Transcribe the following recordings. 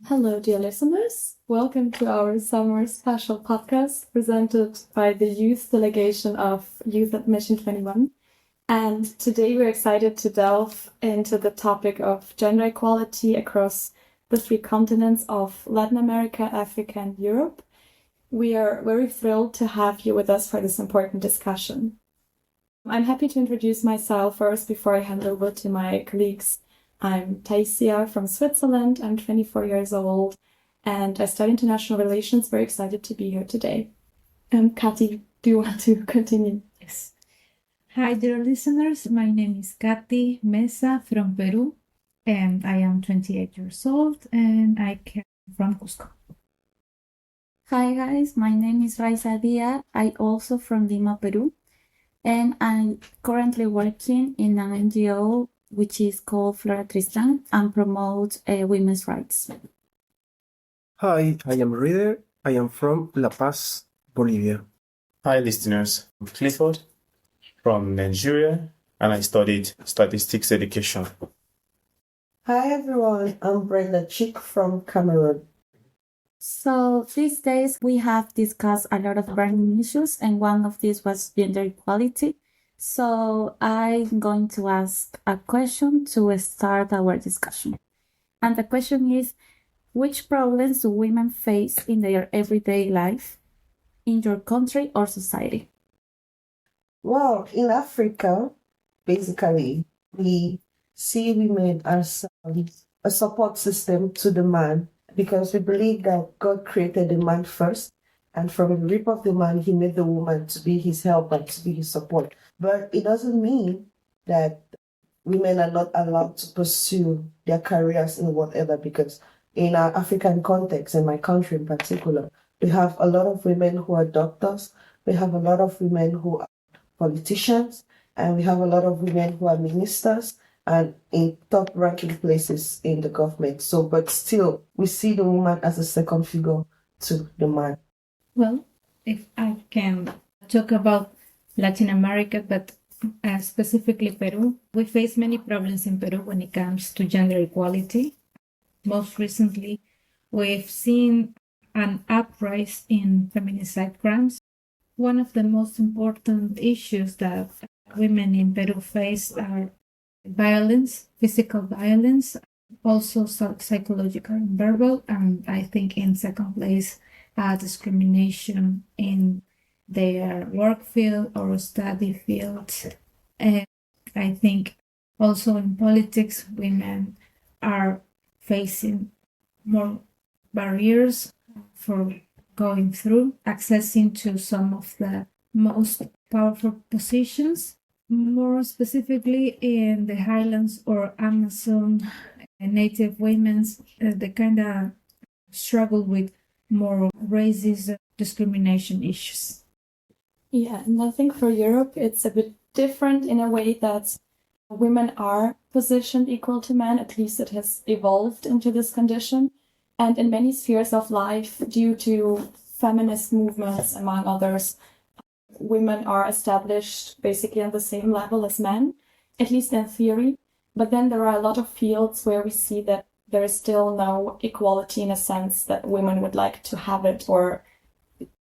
Hello, dear listeners. Welcome to our summer special podcast presented by the youth delegation of Youth at Mission 21. And today we're excited to delve into the topic of gender equality across the three continents of Latin America, Africa, and Europe. We are very thrilled to have you with us for this important discussion. I'm happy to introduce myself first before I hand over to my colleagues. I'm Taisia from Switzerland. I'm 24 years old and I study international relations. Very excited to be here today. Kati, do you want to continue? Yes. Hi, dear listeners. My name is Katy Mesa from Peru, and I am 28 years old, and I came from Cusco. Hi guys, my name is Raiza Dia. I also from Lima, Peru, and I'm currently working in an NGO which is called Flora Tristan and promotes women's rights. Hi, I am Reader. I am from La Paz, Bolivia. Hi, listeners. I'm Clifford from Nigeria, and I studied statistics education. Hi, everyone. I'm Brenda Chick from Cameroon. So these days we have discussed a lot of burning issues, and one of these was gender equality. So I'm going to ask a question to start our discussion. And the question is, which problems do women face in their everyday life in your country or society? Well, in Africa, basically, we see women as a support system to the man because we believe that God created the man first. And from the rib of the man, he made the woman to be his helper, to be his support. But it doesn't mean that women are not allowed to pursue their careers in whatever, because in our African context, in my country in particular, we have a lot of women who are doctors, we have a lot of women who are politicians, and we have a lot of women who are ministers and in top ranking places in the government. So, but still, we see the woman as a second figure to the man. Well, if I can talk about Latin America, but specifically Peru, we face many problems in Peru when it comes to gender equality. Most recently, we've seen an uprise in feminicide crimes. One of the most important issues that women in Peru face are violence, physical violence, also psychological and verbal, and I think in second place, discrimination in their work field or study field. And I think also in politics, women are facing more barriers for going through, accessing to some of the most powerful positions, more specifically in the highlands or Amazon native women's, they kind of struggle with more racist discrimination issues. Yeah, and I think for Europe, it's a bit different in a way that women are positioned equal to men. At least it has evolved into this condition. And in many spheres of life, due to feminist movements, among others, women are established basically on the same level as men, at least in theory. But then there are a lot of fields where we see that there is still no equality in a sense that women would like to have it, or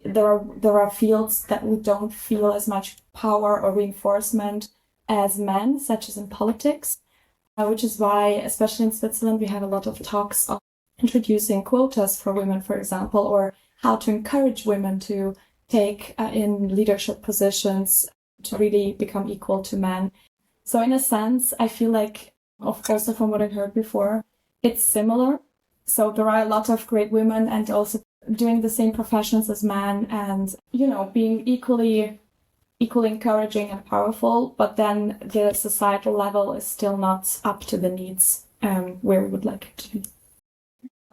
there are fields that we don't feel as much power or reinforcement as men, such as in politics, which is why, especially in Switzerland, we have a lot of talks on introducing quotas for women, for example, or how to encourage women to take in leadership positions to really become equal to men. So in a sense, I feel like, also from what I've heard before, it's similar. So there are a lot of great women and also doing the same professions as men and, being equally encouraging and powerful, but then the societal level is still not up to the needs where we would like it to be.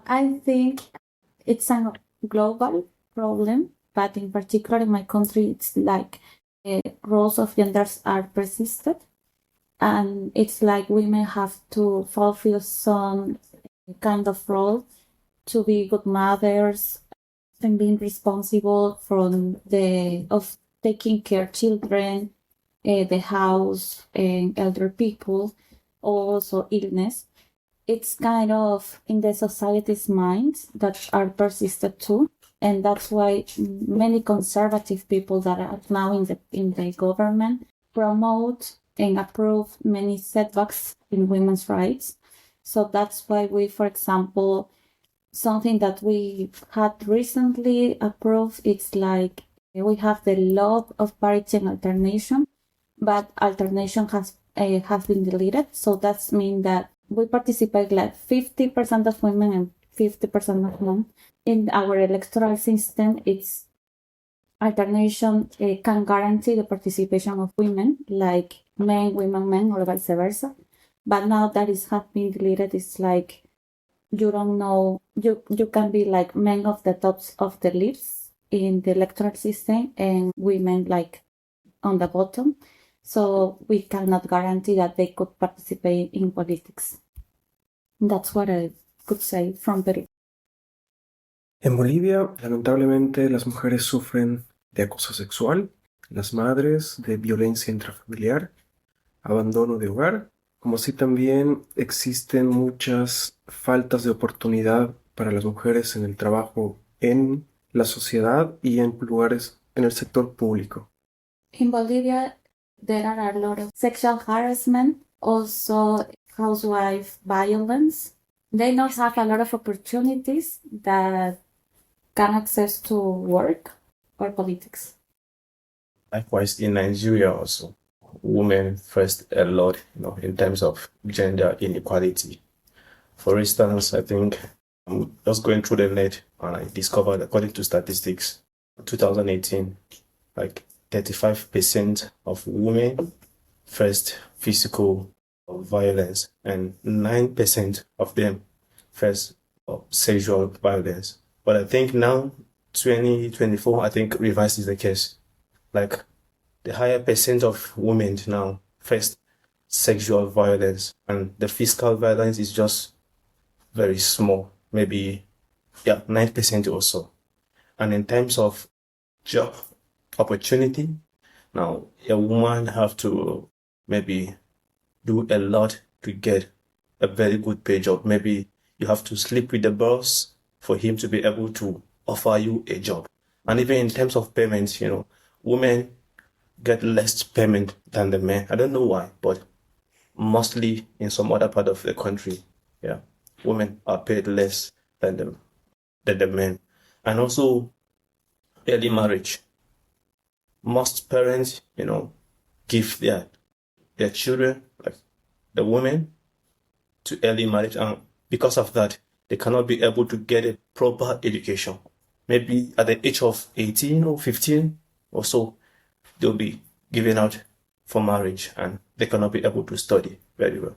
I think it's a global problem, but in particular in my country, it's like roles of genders are persisted. And it's like women have to fulfill some kind of role to be good mothers and being responsible of taking care of children, the house, and elder people, also illness. it's kind of in the society's minds that are persisted too. And that's why many conservative people that are now in the government promote and approve many setbacks in women's rights. So that's why we, for example, something that we had recently approved, it's like we have the law of parity and alternation, but alternation has been deleted. So that's mean that we participate like 50% of women and 50% of men. In our electoral system, it's alternation can guarantee the participation of women, like men, women, men, or vice versa. But now that it has been deleted, it's like you don't know, you can be like men of the tops of the lists in the electoral system and women like on the bottom. So we cannot guarantee that they could participate in politics. That's what I could say from Peru. En Bolivia, lamentablemente, las mujeres sufren de acoso sexual, las madres de violencia intrafamiliar, abandono de hogar, como así también existen muchas faltas de oportunidad para las mujeres en el trabajo en la sociedad y en lugares en el sector público. In Bolivia, there are a lot of sexual harassment, also housewife violence. They not have a lot of opportunities that can access to work or politics. Likewise, in Nigeria also, women face a lot, in terms of gender inequality. For instance, I think I'm just going through the net and I discovered, according to statistics, 2018, like 35% of women faced physical violence and 9% of them faced sexual violence. But I think now, 2024, I think reverse is the case. Like the higher percent of women now face sexual violence and the physical violence is just very small, maybe 9% or so. And in terms of job opportunity, now a woman have to maybe do a lot to get a very good pay job. Maybe you have to sleep with the boss for him to be able to offer you a job. And even in terms of payments, women get less payment than the men. I don't know why, but mostly in some other part of the country, women are paid less than the men. And also early marriage. Most parents, give their children, like the women, to early marriage, and because of that, they cannot be able to get a proper education. Maybe at the age of 18 or 15 or so, they'll be given out for marriage and they cannot be able to study very well.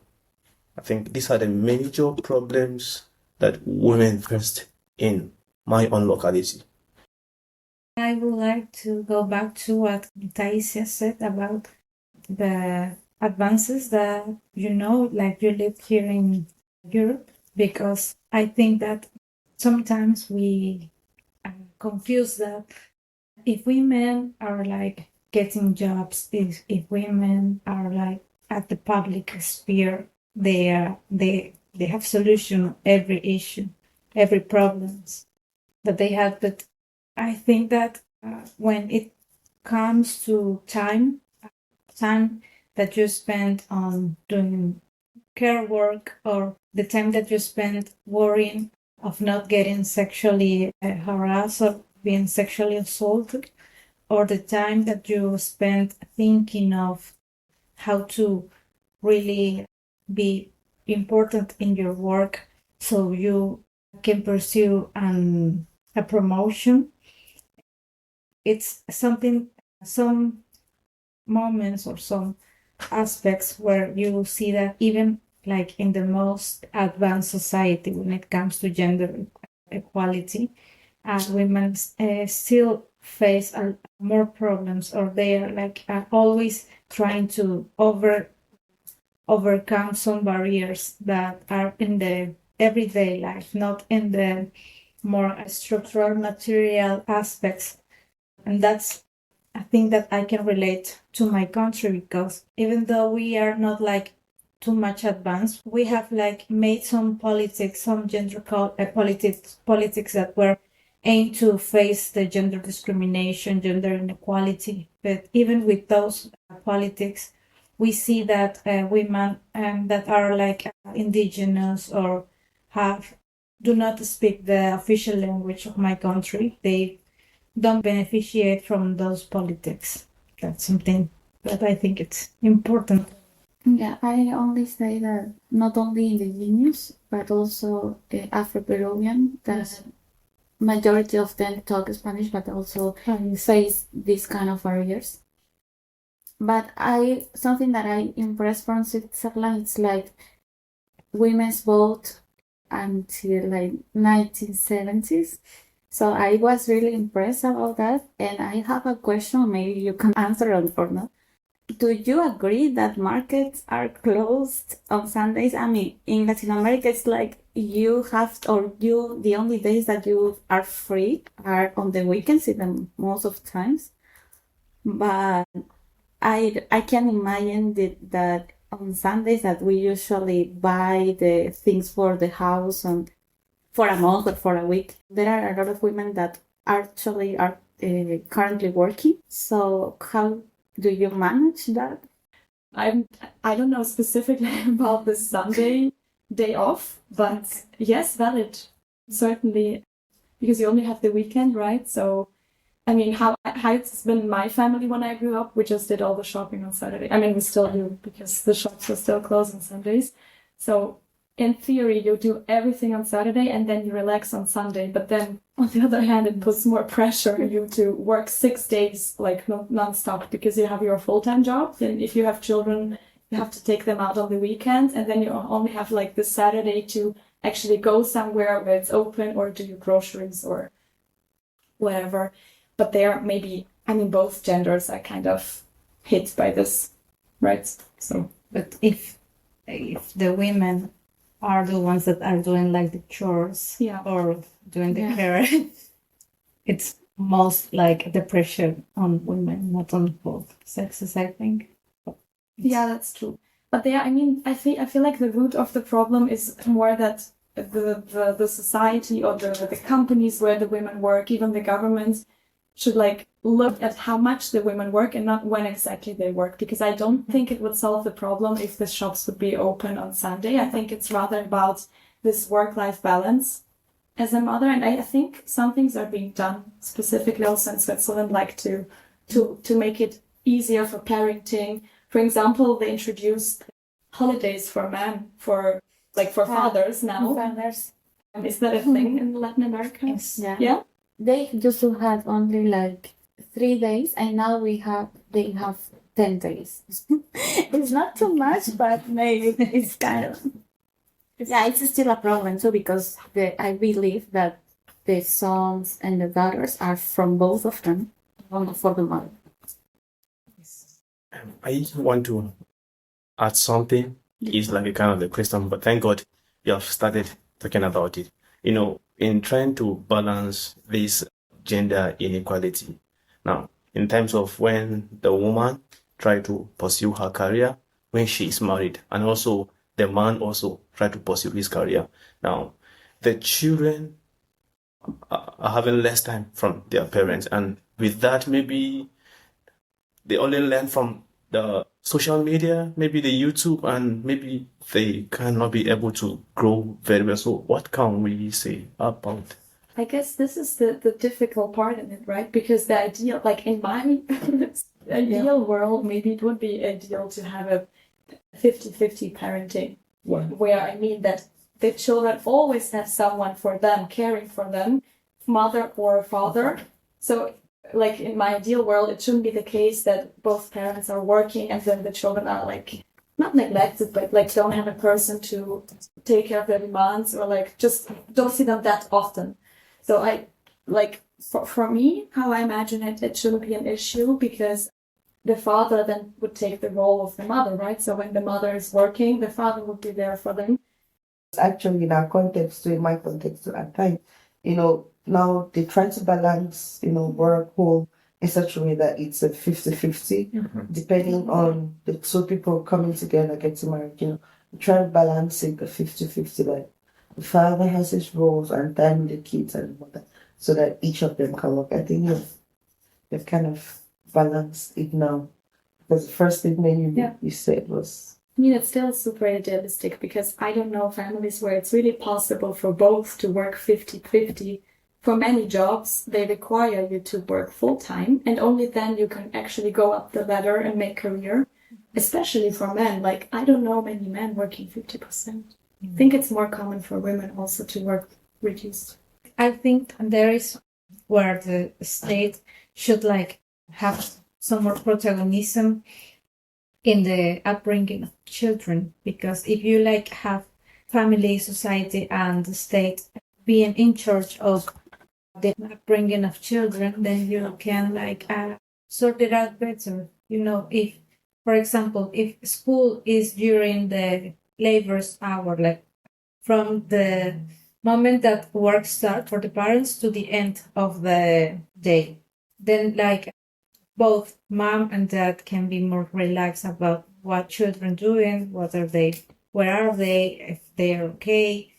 I think these are the major problems that women face in my own locality. I would like to go back to what Taisia said about the advances that like you live here in Europe, because I think that sometimes we confuse that if women are like getting jobs, if women are like at the public sphere, they have solution every issue, every problems that they have. But I think that when it comes to time that you spend on doing care work, or the time that you spend worrying of not getting sexually harassed or being sexually assaulted, or the time that you spend thinking of how to really be important in your work so you can pursue a promotion. It's some moments or some aspects where you see that even like in the most advanced society, when it comes to gender equality, women still face more problems, or they are like always trying to overcome some barriers that are in the everyday life, not in the more structural material aspects. And that's a thing that I can relate to my country, because even though we are not like too much advanced. We have like made some politics, some gender politics that were aimed to face the gender discrimination, gender inequality. But even with those politics, we see that women that are like indigenous or do not speak the official language of my country, they don't beneficiate from those politics. That's something that I think it's important. Yeah, I only say that not only indigenous, but also Afro-Peruvian, that majority of them talk Spanish, but also face these kind of barriers. But something that I impressed from Switzerland, it's like women's vote until like 1970s. So I was really impressed about that. And I have a question, maybe you can answer it or not. Do you agree that markets are closed on Sundays? I mean, in Latin America, it's like the only days that you are free are on the weekends, even most of the times. But I can imagine that on Sundays that we usually buy the things for the house and for a month or for a week. There are a lot of women that actually are currently working. So how do you manage that? I don't know specifically about the Sunday day off, but yes, valid. Certainly, because you only have the weekend, right? So, I mean, how it's been in my family when I grew up, we just did all the shopping on Saturday. I mean, we still do because the shops are still closed on Sundays. So, in theory, you do everything on Saturday and then you relax on Sunday. But then, on the other hand, it puts more pressure on you to work 6 days, like non-stop, because you have your full-time job. Then if you have children, you have to take them out on the weekend. And then you only have like this Saturday to actually go somewhere where it's open or do your groceries or whatever. But there maybe, I mean, both genders are kind of hit by this, right? So, but if the women are the ones that are doing like the chores or doing the care, it's most like the pressure on women, not on both sexes, I think. Yeah, that's true. But there, I mean, I feel like the root of the problem is more that the society or the companies where the women work, even the governments, should like look at how much the women work and not when exactly they work. Because I don't think it would solve the problem if the shops would be open on Sunday. I think it's rather about this work-life balance as a mother. And I think some things are being done specifically also in Switzerland, like to make it easier for parenting. For example, they introduced holidays for men, for fathers now. Fathers. Is that a thing in Latin America? Yes. Yeah. They used to have only like 3 days, and now they have 10 days. It's not too much, but maybe it's kind of it's still a problem too, because I believe that the sons and the daughters are from both of them, only for the mother. I want to add something. It's like a kind of a question, but thank God you have started talking about it. You know, in trying to balance this gender inequality. Now, in terms of when the woman try to pursue her career when she is married, and also the man also try to pursue his career. Now, the children are having less time from their parents, and with that, maybe they only learn from the social media, maybe the YouTube, and maybe they cannot be able to grow very well. So what can we say about? I guess this is the difficult part in it, right? Because the ideal, like in my ideal world, maybe it would be ideal to have a 50-50 parenting, where I mean that the children always have someone for them, caring for them, mother or father. So like in my ideal world, it shouldn't be the case that both parents are working and then the children are like not neglected, but like don't have a person to take care of their demands, or like just don't see them that often. So I like for me, how I imagine it, it shouldn't be an issue, because the father then would take the role of the mother, right? So when the mother is working, the father would be there for them. Actually, in our context, too, in my context, too, at times, now they try to balance, work, home in such a way that it's a 50-50, depending on the two people coming together, getting married, try to balance it a 50-50, like the father has his roles and time with the kids and mother, so that each of them can work. I think you've kind of balanced it now. Because the first statement you said was, I mean, it's still super idealistic because I don't know families where it's really possible for both to work 50-50. For many jobs, they require you to work full time, and only then you can actually go up the ladder and make career, especially for men. Like, I don't know many men working 50%. I think it's more common for women also to work reduced. I think there is where the state should like have some more protagonism in the upbringing of children, because if you like have family, society, and the state being in charge of the upbringing of children, then you can like sort it out better. You know, if, for example, if school is during the labor's hour, like from the moment that work starts for the parents to the end of the day, then like both mom and dad can be more relaxed about what children doing, where are they, if they are okay.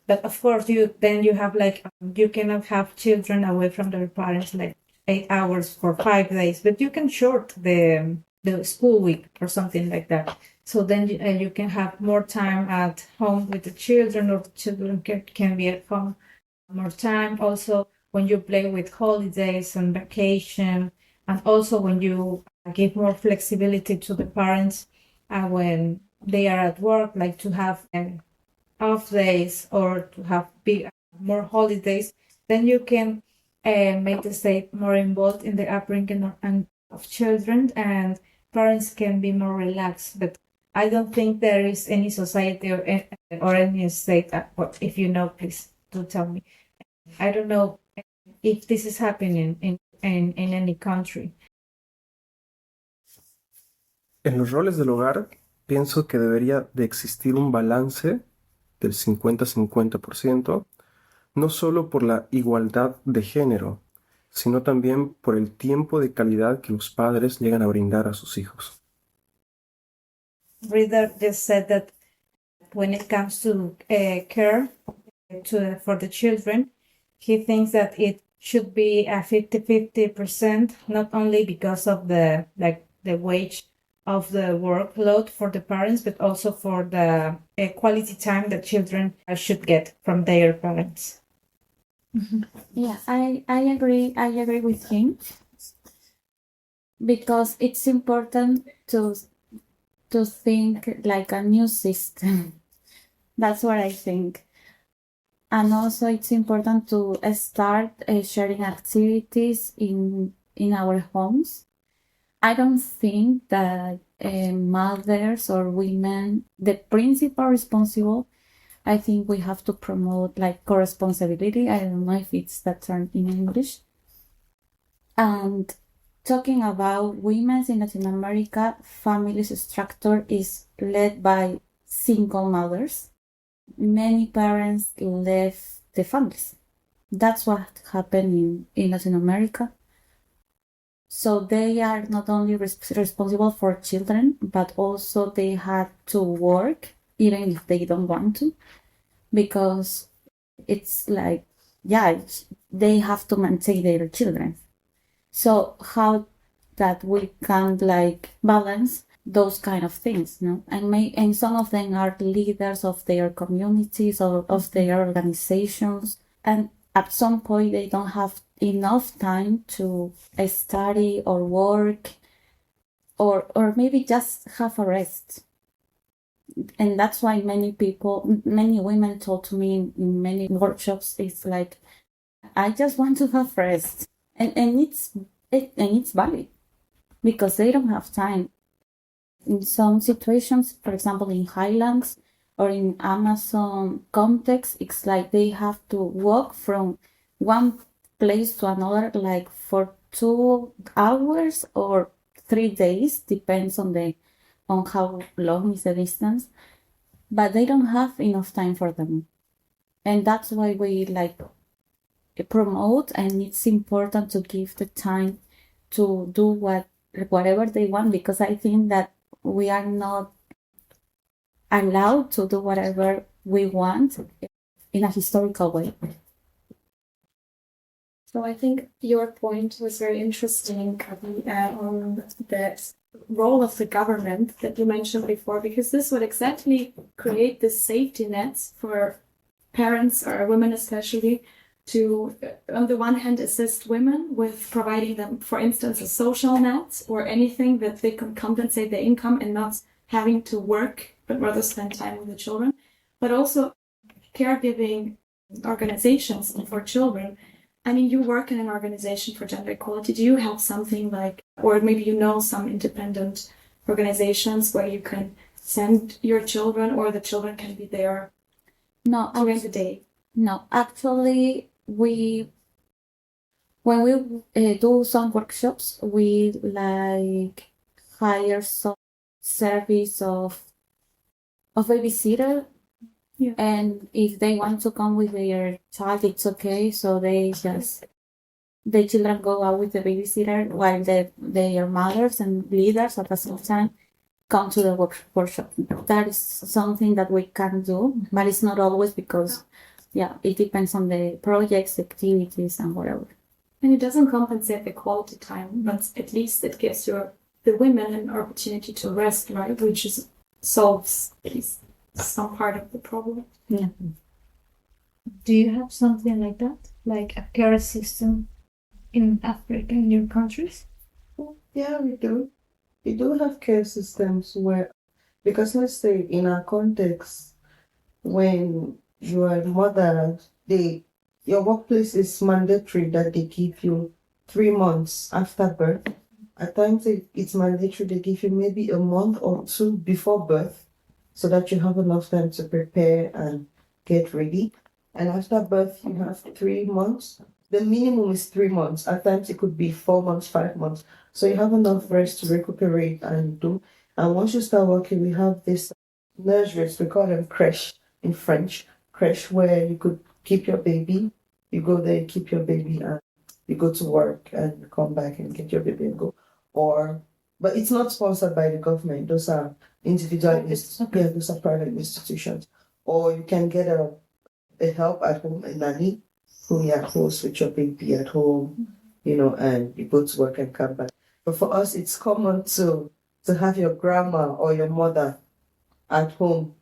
But of course, you have like you cannot have children away from their parents like 8 hours for 5 days, but you can short the school week or something like that. So then you can have more time at home with the children, or the children can be at home more time. Also, when you play with holidays and vacation, and also when you give more flexibility to the parents when they are at work, like to have off days or to have more holidays, then you can make the state more involved in the upbringing of children, and parents can be more relaxed. But I don't think there is any society or any state, if you know, please do tell me. I don't know if this is happening in any country. En los roles del hogar, pienso que debería de existir un balance del 50-50%, no solo por la igualdad de género, sino también por el tiempo de calidad que los padres llegan a brindar a sus hijos. Reader just said that when it comes to care for the children, he thinks that it should be a 50-50%, not only because of the wage of the workload for the parents, but also for the quality time that children should get from their parents. Yeah, I agree. I agree with him because it's important to think like a new system. That's what I think. And also it's important to start sharing activities in our homes. I don't think that mothers or women, the principal responsible, I think we have to promote like co-responsibility. I don't know if it's that term in English. And talking about women in Latin America, families structure is led by single mothers. Many parents left the families. That's what happened in Latin America. So they are not only responsible for children, but also they had to work even if they don't want to, because it's like, they have to maintain their children. So how that we can like balance those kind of things, no? And some of them are leaders of their communities or of their organizations, and at some point they don't have enough time to study or work or maybe just have a rest. And that's why many women told to me in many workshops, it's like, I just want to have rest. And it's valid because they don't have time. In some situations, for example, in highlands or in Amazon context, it's like they have to walk from one place to another, like for 2 hours or 3 days, depends on how long is the distance, but they don't have enough time for them. And that's why we like promote, and it's important to give the time to do whatever they want, because I think that we are not allowed to do whatever we want in a historical way. So I think your point was very interesting on the role of the government that you mentioned before, because this would exactly create this safety nets for parents or women especially to, on the one hand, assist women with providing them, for instance, a social net or anything that they can compensate their income and not having to work, but rather spend time with the children, but also caregiving organizations for children. I mean, you work in an organization for gender equality. Do you have something like, or maybe you know some independent organizations where you can send your children or the children can be there No, during the day? No, actually, when we do some workshops, we like hire some service of babysitter. Yeah. And if they want to come with their child, it's okay. So the children go out with the babysitter while their mothers and leaders at the same time come to the workshop. That is something that we can do, but it's not always because, it depends on the projects, activities, and whatever. And it doesn't compensate the quality time, but at least it gives the women an opportunity to rest, right? Which solves at least some part of the problem. Yeah. Do you have something like that? Like a care system in Africa, in your countries? Yeah, we do. We do have care systems where, because let's say in our context, when you are a mother, your workplace is mandatory that they give you 3 months after birth. At times it's mandatory they give you maybe a month or 2 before birth so that you have enough time to prepare and get ready. And after birth, you have 3 months. The minimum is 3 months. At times it could be 4 months, 5 months. So you have enough rest to recuperate and do. And once you start working, we have this nurseries, we call them crèche in French. Crèche where you could keep your baby. You go there, you keep your baby, and you go to work and you come back and get your baby and go. But it's not sponsored by the government. Those are individual, those are private institutions. Or you can get a help at home, a nanny, whom you are close with your baby at home, and you go to work and come back. But for us, it's common to have your grandma or your mother at home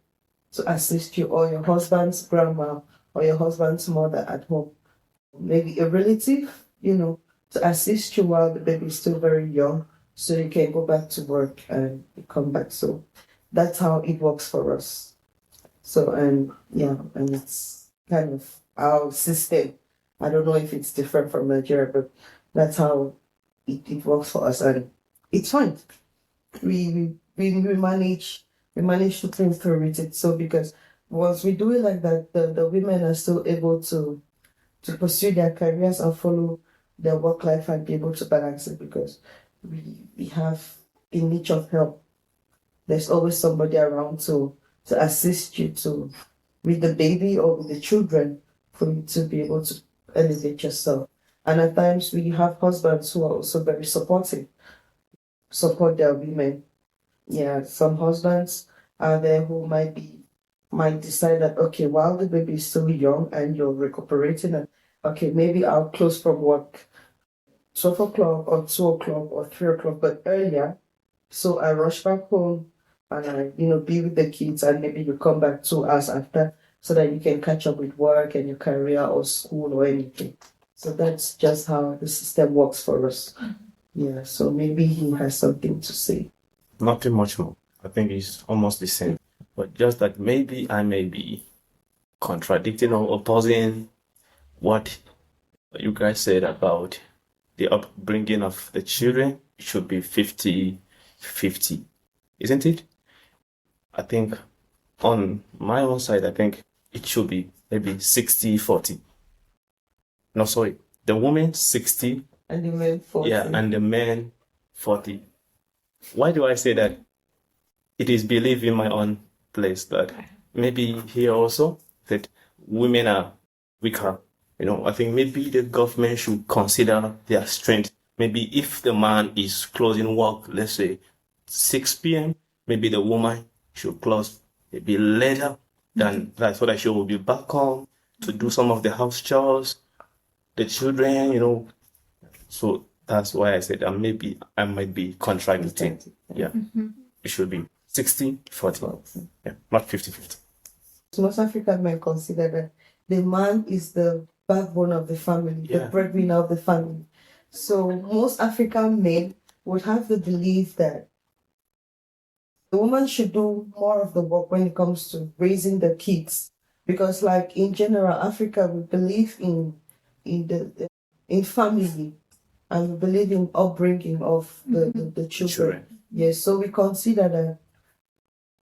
to assist you, or your husband's grandma or your husband's mother at home. Maybe a relative, to assist you while the baby is still very young, so you can go back to work and come back. So that's how it works for us. So, and it's kind of our system. I don't know if it's different from Nigeria, but that's how it works for us, and it's fine. We manage to think through it. So because once we do it like that, the women are still able to pursue their careers and follow their work life and be able to balance it, because we have a niche of help. There's always somebody around to assist you with the baby or with the children, for you to be able to elevate yourself. And at times we have husbands who are also very supportive, support their women. Yeah, some husbands are there who might decide that, okay, while the baby is still young and you're recuperating, and okay, maybe I'll close from work 12 o'clock or 2 o'clock or 3 o'clock, but earlier. So I rush back home and I, be with the kids, and maybe you come back 2 hours after so that you can catch up with work and your career or school or anything. So that's just how the system works for us. Yeah, so maybe he has something to say. Nothing much more. I think it's almost the same. But just that maybe I may be contradicting or opposing what you guys said about the upbringing of the children. It should be 50-50, isn't it? I think on my own side, I think it should be maybe 60-40. No, sorry. The woman 60. And the men 40. Yeah, and the men 40. Why do I say that? It is believed in my own place that maybe here also that women are weaker. I think maybe the government should consider their strength. Maybe if the man is closing work, let's say 6 p.m., maybe the woman should close maybe later, then that's what she will be back home to do some of the house chores, the children, So that's why I said maybe I might be contradicting. Yeah. It should be 60-40. Yeah, not 50-50. Most African men consider that the man is the backbone of the family, the Yeah. breadwinner of the family. So most African men would have the belief that the woman should do more of the work when it comes to raising the kids. Because like in general, Africa, we believe in family, and we believe in upbringing of the children. Yes, so we consider that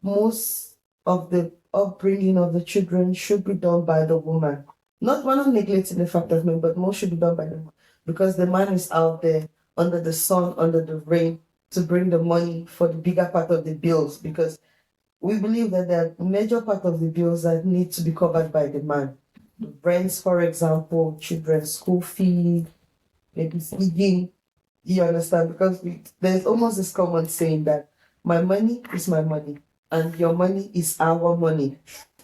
most of the upbringing of the children should be done by the woman. We're not neglecting the fact of men, but most should be done by the woman, because the man is out there under the sun, under the rain, to bring the money for the bigger part of the bills, because we believe that there are major part of the bills that need to be covered by the man. The rents, for example, children's school fee, maybe feeding. You understand? Because there's almost this common saying that my money is my money and your money is our money.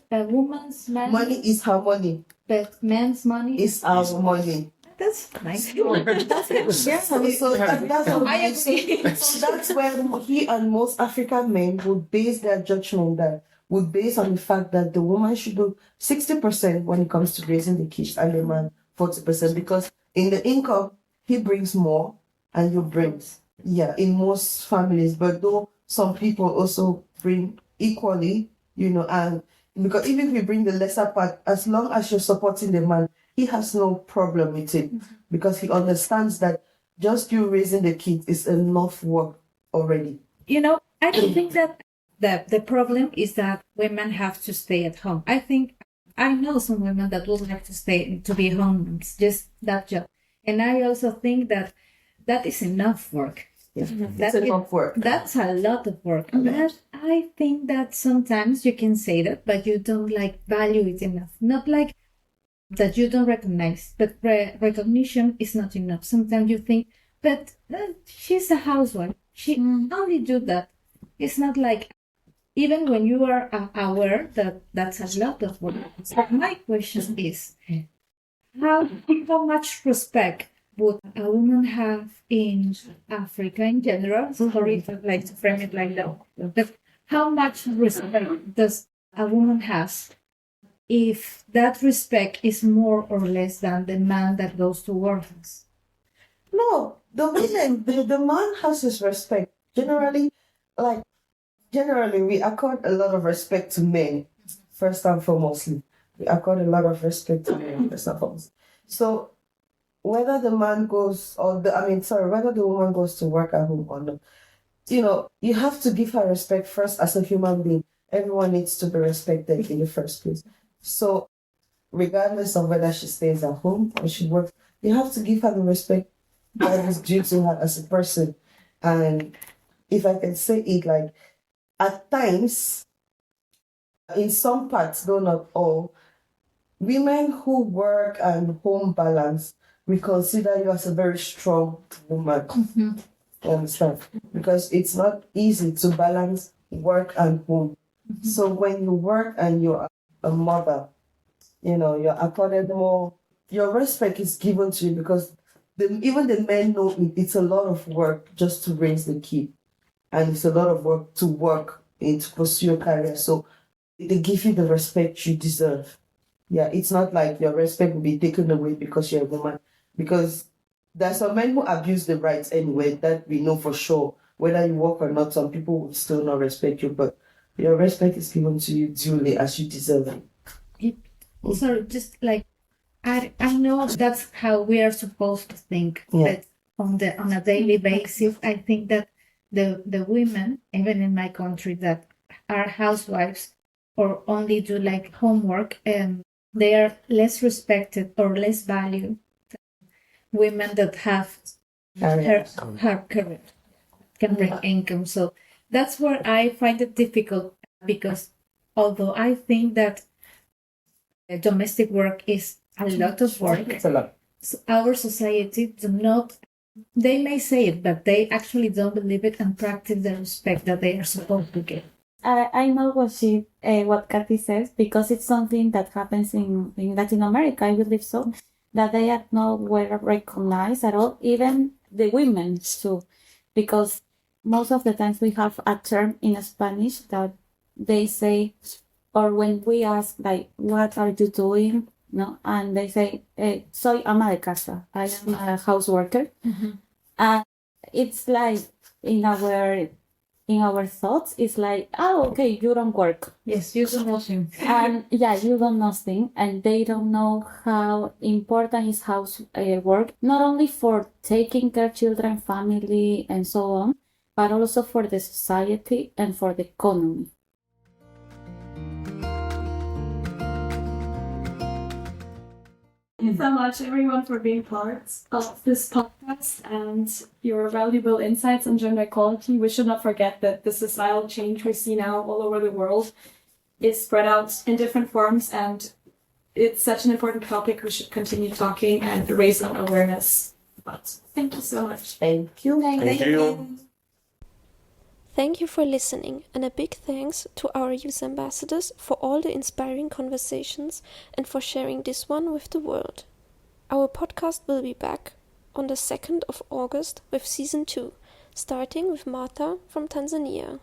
A woman's Money is her money, but man's money is our money. That's nice. So that's what I agree. So that's where he and most African men would base their judgment, that would base on the fact that the woman should do 60% when it comes to raising the kids and the man 40%, because in the income he brings more and you bring, in most families. But though some people also bring equally, and because even if you bring the lesser part, as long as you're supporting the man, he has no problem with it, because he understands that just you raising the kids is enough work already. I don't think that the problem is that women have to stay at home. I know some women that would like to be home, it's just that job. And I also think that is enough work. That's enough work. That's a lot of work. But I think that sometimes you can say that, but you don't value it enough. Not like that you don't recognize, but recognition is not enough. Sometimes you think, but she's a housewife. She only do that. It's not like, even when you are aware that that's a lot of work. So my question is, how much respect would a woman have in Africa in general? Sorry if I'd like to frame it like that. But how much respect does a woman have if that respect is more or less than the man that goes to work? No, the man has his respect. Generally, we accord a lot of respect to men, first and foremostly. We accord a lot of respect to men, first and foremost. So whether the man goes whether the woman goes to work at home or not, you have to give her respect first as a human being. Everyone needs to be respected in the first place. So regardless of whether she stays at home or she works, you have to give her the respect that is due to her as a person. And if I can say it, at times, in some parts, though not all, women who work and home balance, we consider you as a very strong woman. You understand? Because it's not easy to balance work and home. So when you work and you're a mother, you're accorded more, your respect is given to you, because even the men know it's a lot of work just to raise the kid. And it's a lot of work to pursue your career. So they give you the respect you deserve. Yeah, it's not like your respect will be taken away because you're a woman. Because there's some men who abuse the rights anyway, that we know for sure. Whether you work or not, some people will still not respect you, but your respect is given to you duly as you deserve it. Sorry, just I know that's how we are supposed to think, but on a daily basis, I think that the women, even in my country, that are housewives or only do homework, they are less respected or less valued than women that have her career, can bring income. So that's where I find it difficult, because although I think that domestic work is a lot of work, It's a lot. our society do not, they may say it, but they actually don't believe it and practice the respect that they are supposed to get. I know what Kathy says, because it's something that happens in Latin America, I believe so, that they are nowhere recognized at all, even the women too, because most of the times we have a term in Spanish that they say, or when we ask, like, what are you doing? No, and they say, soy ama de casa, I am a houseworker. And it's like in our thoughts, it's like, oh, okay, you don't work. Yes, you do nothing. And yeah, you don't nothing, and they don't know how important is housework, not only for taking care of children, family, and so on, but also for the society and for the economy. Thank you so much, everyone, for being part of this podcast and your valuable insights on gender equality. We should not forget that the societal change we see now all over the world is spread out in different forms, and it's such an important topic we should continue talking and raising awareness about. Thank you so much. Thank you. Thank you. Thank you for listening, and a big thanks to our youth ambassadors for all the inspiring conversations and for sharing this one with the world. Our podcast will be back on the 2nd of August with Season 2, starting with Martha from Tanzania.